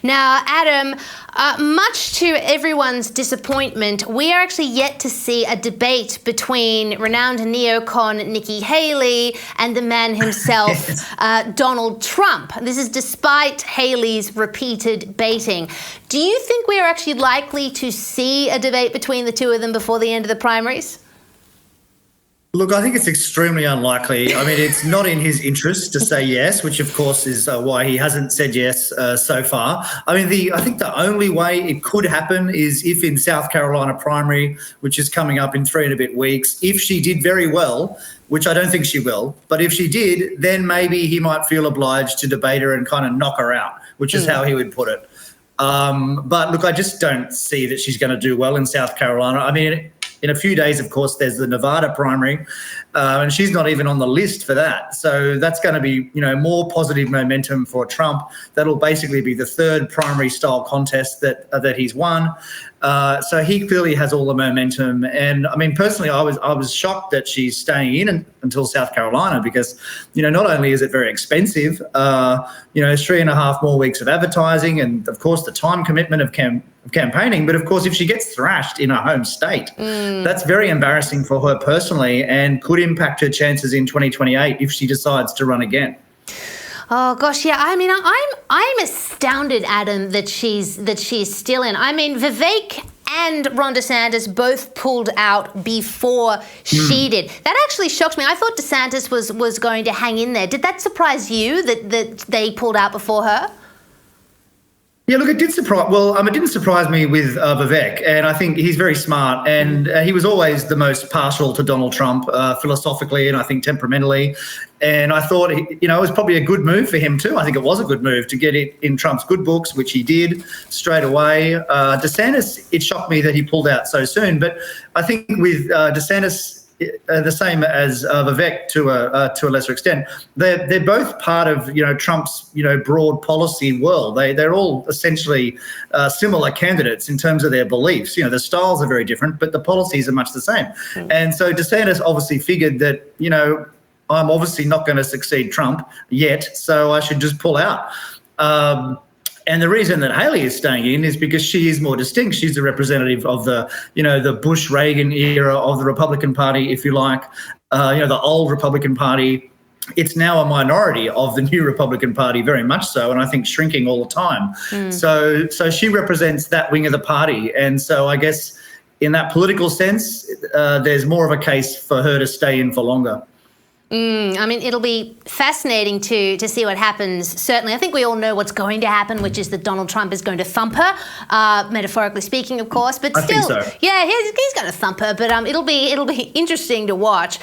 Now, Adam, much to everyone's disappointment, we are actually yet to see a debate between renowned neocon Nikki Haley and the man himself, Donald Trump. This is despite Haley's repeated baiting. Do you think we are actually likely to see a debate between the two of them before the end of the primaries? Look, I think it's extremely unlikely. I mean, it's not in his interest to say yes, which of course is why he hasn't said yes so far. I mean, I think the only way it could happen is if in South Carolina primary, which is coming up in 3 and a bit weeks, if she did very well, which I don't think she will, but if she did, then maybe he might feel obliged to debate her and kind of knock her out, which is how he would put it. But look, I just don't see that she's going to do well in South Carolina. I mean, in a few days, of course, there's the Nevada primary, and she's not even on the list for that. So that's going to be, more positive momentum for Trump. That'll basically be the third primary style contest that he's won. So he clearly has all the momentum. And I mean, personally, I was shocked that she's staying in until South Carolina because, not only is it very expensive, 3.5 more weeks of advertising and, of course, the time commitment of campaigning. But, of course, if she gets thrashed in her home state, that's very embarrassing for her personally and could impact her chances in 2028 if she decides to run again. Oh gosh, yeah. I mean, I'm astounded, Adam, that she's still in. I mean, Vivek and Ron DeSantis both pulled out before she did. That actually shocked me. I thought DeSantis was going to hang in there. Did that surprise you that they pulled out before her? Yeah, look, it didn't surprise me with Vivek, and I think he's very smart, and he was always the most partial to Donald Trump philosophically and I think temperamentally, and I thought, it was probably a good move for him too. I think it was a good move to get it in Trump's good books, which he did straight away. DeSantis, it shocked me that he pulled out so soon, but I think with DeSantis, the same as Vivek to a lesser extent, they're both part of Trump's broad policy world. They're all essentially similar candidates in terms of their beliefs. The styles are very different, but the policies are much the same. And so DeSantis obviously figured that I'm obviously not going to succeed Trump yet, so I should just pull out. And the reason that Haley is staying in is because she is more distinct. She's the representative of the Bush-Reagan era of the Republican Party, if you like, the old Republican Party. It's now a minority of the new Republican Party, very much so, and I think shrinking all the time. So she represents that wing of the party. And so I guess in that political sense, there's more of a case for her to stay in for longer. I mean, it'll be fascinating to see what happens. Certainly, I think we all know what's going to happen, which is that Donald Trump is going to thump her, metaphorically speaking, of course. But still, I think so. Yeah, he's going to thump her. But it'll be interesting to watch.